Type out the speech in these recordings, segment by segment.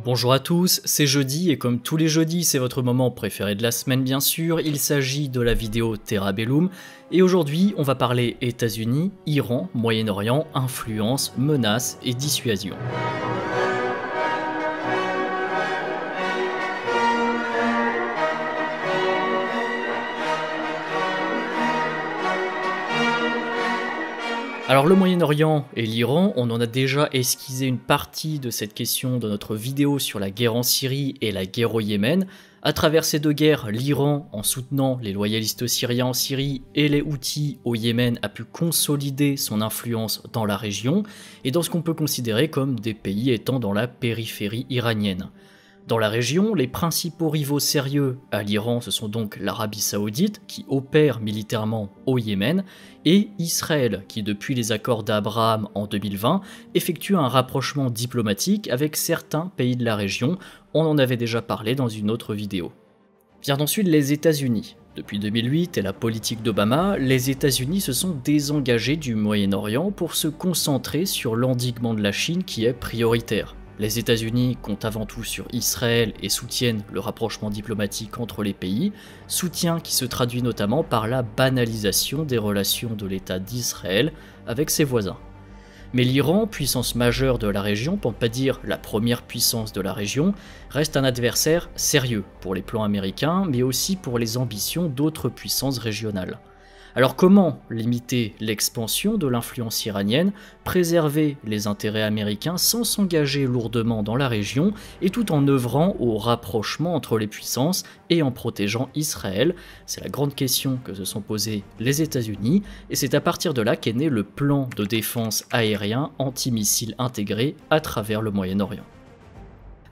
Bonjour à tous, c'est jeudi et comme tous les jeudis, c'est votre moment préféré de la semaine bien sûr, il s'agit de la vidéo Terra Bellum, et aujourd'hui on va parler États-Unis, Iran, Moyen-Orient, influence, menaces et dissuasion. Alors le Moyen-Orient et l'Iran, on en a déjà esquissé une partie de cette question dans notre vidéo sur la guerre en Syrie et la guerre au Yémen. À travers ces deux guerres, l'Iran, en soutenant les loyalistes syriens en Syrie et les Houthis au Yémen, a pu consolider son influence dans la région et dans ce qu'on peut considérer comme des pays étant dans la périphérie iranienne. Dans la région, les principaux rivaux sérieux à l'Iran, ce sont donc l'Arabie Saoudite, qui opère militairement au Yémen, et Israël, qui depuis les accords d'Abraham en 2020, effectue un rapprochement diplomatique avec certains pays de la région, on en avait déjà parlé dans une autre vidéo. Viennent ensuite les États-Unis. Depuis 2008 et la politique d'Obama, les États-Unis se sont désengagés du Moyen-Orient pour se concentrer sur l'endiguement de la Chine qui est prioritaire. Les États-Unis comptent avant tout sur Israël et soutiennent le rapprochement diplomatique entre les pays, soutien qui se traduit notamment par la banalisation des relations de l'État d'Israël avec ses voisins. Mais l'Iran, puissance majeure de la région, pour ne pas dire la première puissance de la région, reste un adversaire sérieux pour les plans américains, mais aussi pour les ambitions d'autres puissances régionales. Alors comment limiter l'expansion de l'influence iranienne, préserver les intérêts américains sans s'engager lourdement dans la région et tout en œuvrant au rapprochement entre les puissances et en protégeant Israël? C'est la grande question que se sont posées les États-Unis et c'est à partir de là qu'est né le plan de défense aérien antimissile intégré à travers le Moyen-Orient.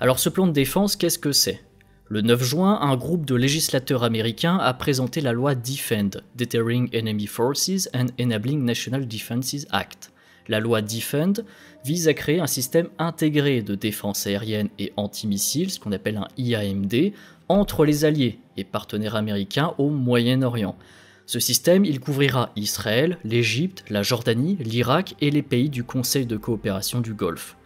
Alors ce plan de défense, qu'est-ce que c'est ? Le 9 juin, un groupe de législateurs américains a présenté la loi DEFEND, Deterring Enemy Forces and Enabling National Defenses Act. La loi DEFEND vise à créer un système intégré de défense aérienne et antimissiles, ce qu'on appelle un IAMD, entre les alliés et partenaires américains au Moyen-Orient. Ce système, il couvrira Israël, l'Égypte, la Jordanie, l'Irak et les pays du Conseil de coopération du Golfe.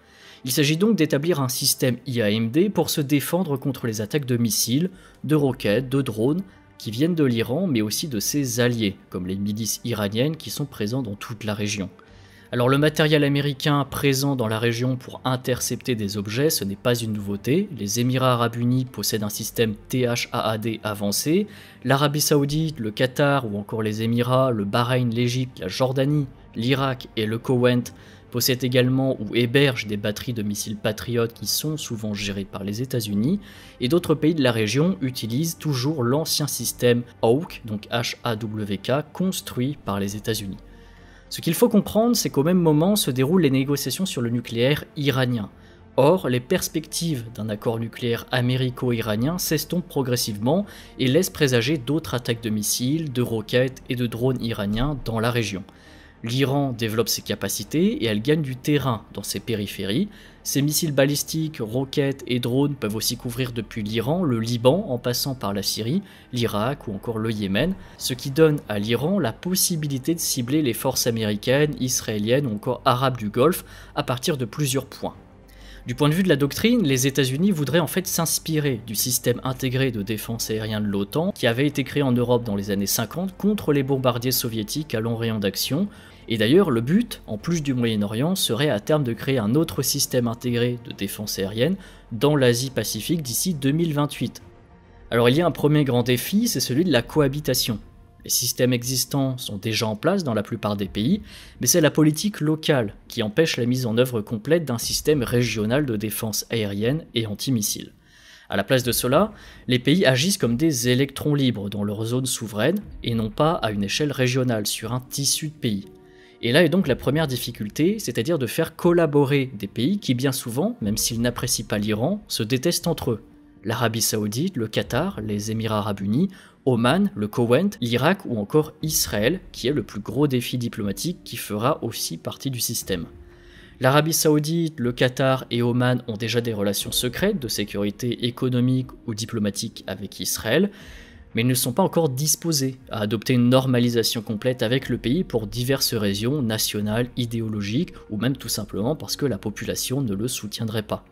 Il s'agit donc d'établir un système IAMD pour se défendre contre les attaques de missiles, de roquettes, de drones qui viennent de l'Iran mais aussi de ses alliés, comme les milices iraniennes qui sont présentes dans toute la région. Alors le matériel américain présent dans la région pour intercepter des objets, ce n'est pas une nouveauté. Les Émirats Arabes Unis possèdent un système THAAD avancé, l'Arabie Saoudite, le Qatar ou encore les Émirats, le Bahreïn, l'Égypte, la Jordanie, l'Irak et le Koweït possèdent également ou hébergent des batteries de missiles Patriot qui sont souvent gérées par les États-Unis, et d'autres pays de la région utilisent toujours l'ancien système HAWK, donc HAWK, construit par les États-Unis. Ce qu'il faut comprendre, c'est qu'au même moment se déroulent les négociations sur le nucléaire iranien. Or, les perspectives d'un accord nucléaire américo-iranien s'estompent progressivement et laissent présager d'autres attaques de missiles, de roquettes et de drones iraniens dans la région. L'Iran développe ses capacités et elle gagne du terrain dans ses périphéries. Ses missiles balistiques, roquettes et drones peuvent aussi couvrir depuis l'Iran, le Liban en passant par la Syrie, l'Irak ou encore le Yémen, ce qui donne à l'Iran la possibilité de cibler les forces américaines, israéliennes ou encore arabes du Golfe à partir de plusieurs points. Du point de vue de la doctrine, les États-Unis voudraient en fait s'inspirer du système intégré de défense aérienne de l'OTAN qui avait été créé en Europe dans les années 50 contre les bombardiers soviétiques à long rayon d'action. Et d'ailleurs, le but, en plus du Moyen-Orient, serait à terme de créer un autre système intégré de défense aérienne dans l'Asie-Pacifique d'ici 2028. Alors il y a un premier grand défi, c'est celui de la cohabitation. Les systèmes existants sont déjà en place dans la plupart des pays, mais c'est la politique locale qui empêche la mise en œuvre complète d'un système régional de défense aérienne et antimissile. À la place de cela, les pays agissent comme des électrons libres dans leur zone souveraine et non pas à une échelle régionale sur un tissu de pays. Et là est donc la première difficulté, c'est-à-dire de faire collaborer des pays qui bien souvent, même s'ils n'apprécient pas l'Iran, se détestent entre eux. L'Arabie Saoudite, le Qatar, les Émirats Arabes Unis, Oman, le Koweït, l'Irak ou encore Israël, qui est le plus gros défi diplomatique qui fera aussi partie du système. L'Arabie Saoudite, le Qatar et Oman ont déjà des relations secrètes de sécurité économique ou diplomatique avec Israël, mais ils ne sont pas encore disposés à adopter une normalisation complète avec le pays pour diverses raisons nationales, idéologiques ou même tout simplement parce que la population ne le soutiendrait pas.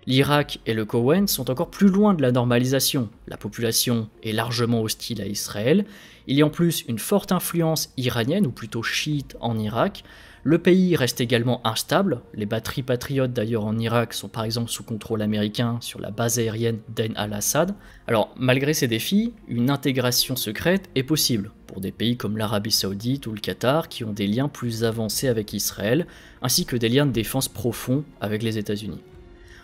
L'Irak et le Koweït sont encore plus loin de la normalisation. La population est largement hostile à Israël. Il y a en plus une forte influence iranienne, ou plutôt chiite, en Irak. Le pays reste également instable. Les batteries patriotes d'ailleurs en Irak sont par exemple sous contrôle américain sur la base aérienne d'Ain al-Assad. Alors malgré ces défis, une intégration secrète est possible pour des pays comme l'Arabie Saoudite ou le Qatar qui ont des liens plus avancés avec Israël, ainsi que des liens de défense profonds avec les États-Unis.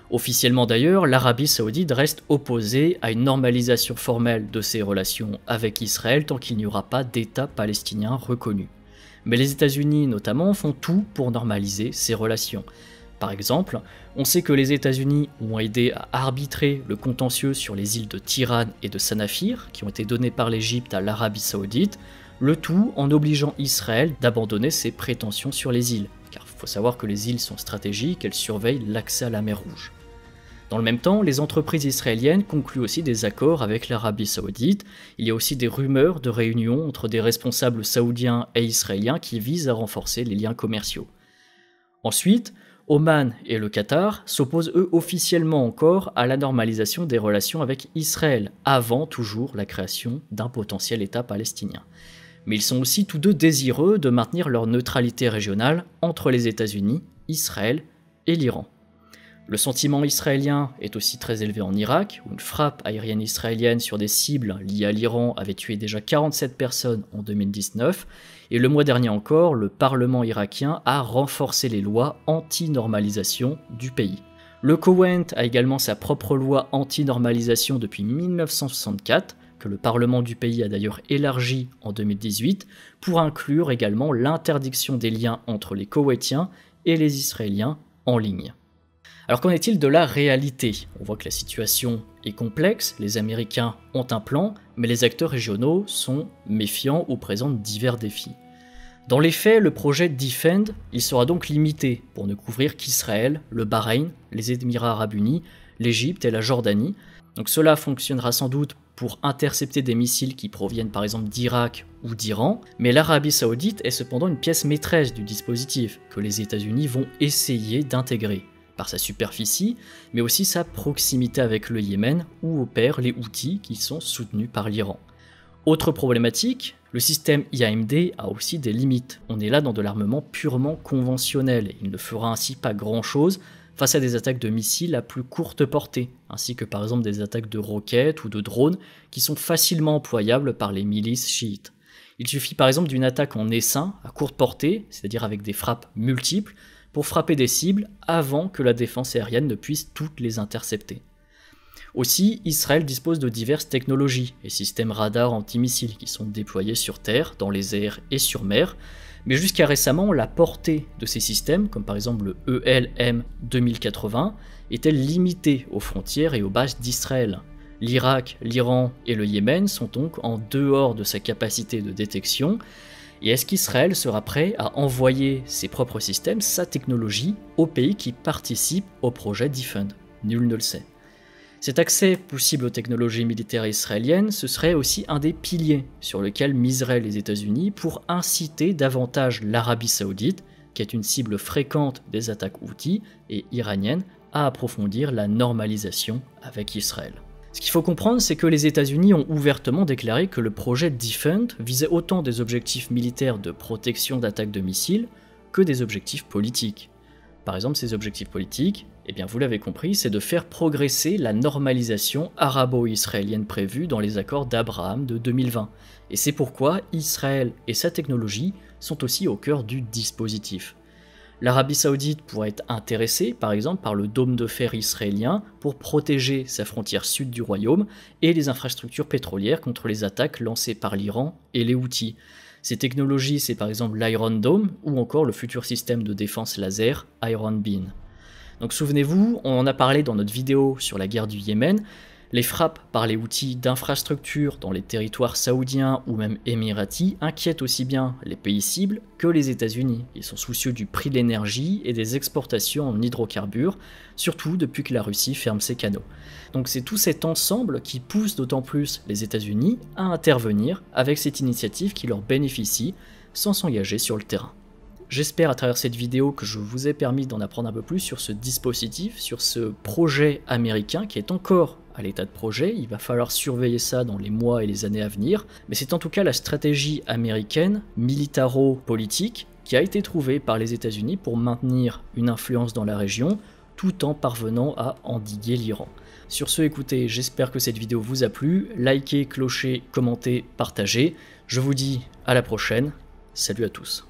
Officiellement d'ailleurs, l'Arabie Saoudite reste opposée à une normalisation formelle de ses relations avec Israël tant qu'il n'y aura pas d'État palestinien reconnu. Mais les États-Unis notamment font tout pour normaliser ces relations. Par exemple, on sait que les États-Unis ont aidé à arbitrer le contentieux sur les îles de Tiran et de Sanafir, qui ont été données par l'Égypte à l'Arabie Saoudite, le tout en obligeant Israël d'abandonner ses prétentions sur les îles, car il faut savoir que les îles sont stratégiques, elles surveillent l'accès à la mer Rouge. Dans le même temps, les entreprises israéliennes concluent aussi des accords avec l'Arabie Saoudite. Il y a aussi des rumeurs de réunions entre des responsables saoudiens et israéliens qui visent à renforcer les liens commerciaux. Ensuite, Oman et le Qatar s'opposent eux officiellement encore à la normalisation des relations avec Israël, avant toujours la création d'un potentiel État palestinien. Mais ils sont aussi tous deux désireux de maintenir leur neutralité régionale entre les États-Unis, Israël et l'Iran. Le sentiment israélien est aussi très élevé en Irak, où une frappe aérienne israélienne sur des cibles liées à l'Iran avait tué déjà 47 personnes en 2019, et le mois dernier encore, le Parlement irakien a renforcé les lois anti-normalisation du pays. Le Koweït a également sa propre loi anti-normalisation depuis 1964, que le Parlement du pays a d'ailleurs élargi en 2018, pour inclure également l'interdiction des liens entre les Koweïtiens et les Israéliens en ligne. Alors qu'en est-il de la réalité? On voit que la situation est complexe, les Américains ont un plan, mais les acteurs régionaux sont méfiants ou présentent divers défis. Dans les faits, le projet Defend, il sera donc limité pour ne couvrir qu'Israël, le Bahreïn, les Émirats Arabes Unis, l'Égypte et la Jordanie. Donc cela fonctionnera sans doute pour intercepter des missiles qui proviennent par exemple d'Irak ou d'Iran, mais l'Arabie Saoudite est cependant une pièce maîtresse du dispositif que les États-Unis vont essayer d'intégrer, par sa superficie, mais aussi sa proximité avec le Yémen, où opèrent les Houthis qui sont soutenus par l'Iran. Autre problématique, le système IAMD a aussi des limites. On est là dans de l'armement purement conventionnel, il ne fera ainsi pas grand-chose face à des attaques de missiles à plus courte portée, ainsi que par exemple des attaques de roquettes ou de drones qui sont facilement employables par les milices chiites. Il suffit par exemple d'une attaque en essaim à courte portée, c'est-à-dire avec des frappes multiples, pour frapper des cibles avant que la défense aérienne ne puisse toutes les intercepter. Aussi, Israël dispose de diverses technologies et systèmes radars antimissiles qui sont déployés sur terre, dans les airs et sur mer, mais jusqu'à récemment, la portée de ces systèmes, comme par exemple le ELM 2080, était limitée aux frontières et aux bases d'Israël. L'Irak, l'Iran et le Yémen sont donc en dehors de sa capacité de détection. Et est-ce qu'Israël sera prêt à envoyer ses propres systèmes, sa technologie, aux pays qui participent au projet Defend? Nul ne le sait. Cet accès possible aux technologies militaires israéliennes, ce serait aussi un des piliers sur lesquels miseraient les États-Unis pour inciter davantage l'Arabie Saoudite, qui est une cible fréquente des attaques houthis et iraniennes, à approfondir la normalisation avec Israël. Ce qu'il faut comprendre, c'est que les États-Unis ont ouvertement déclaré que le projet Defend visait autant des objectifs militaires de protection d'attaques de missiles que des objectifs politiques. Par exemple, ces objectifs politiques, eh bien vous l'avez compris, c'est de faire progresser la normalisation arabo-israélienne prévue dans les accords d'Abraham de 2020. Et c'est pourquoi Israël et sa technologie sont aussi au cœur du dispositif. L'Arabie Saoudite pourrait être intéressée, par exemple, par le dôme de fer israélien pour protéger sa frontière sud du royaume et les infrastructures pétrolières contre les attaques lancées par l'Iran et les Houthis. Ces technologies, c'est par exemple l'Iron Dome ou encore le futur système de défense laser Iron Beam. Donc souvenez-vous, on en a parlé dans notre vidéo sur la guerre du Yémen. Les frappes par les Houthis d'infrastructures dans les territoires saoudiens ou même émiratis inquiètent aussi bien les pays cibles que les États-Unis. Ils sont soucieux du prix de l'énergie et des exportations en hydrocarbures, surtout depuis que la Russie ferme ses canaux. Donc c'est tout cet ensemble qui pousse d'autant plus les États-Unis à intervenir avec cette initiative qui leur bénéficie sans s'engager sur le terrain. J'espère à travers cette vidéo que je vous ai permis d'en apprendre un peu plus sur ce dispositif, sur ce projet américain qui est encore à l'état de projet. Il va falloir surveiller ça dans les mois et les années à venir. Mais c'est en tout cas la stratégie américaine, militaro-politique, qui a été trouvée par les États-Unis pour maintenir une influence dans la région, tout en parvenant à endiguer l'Iran. Sur ce, écoutez, j'espère que cette vidéo vous a plu. Likez, clochez, commentez, partagez. Je vous dis à la prochaine. Salut à tous.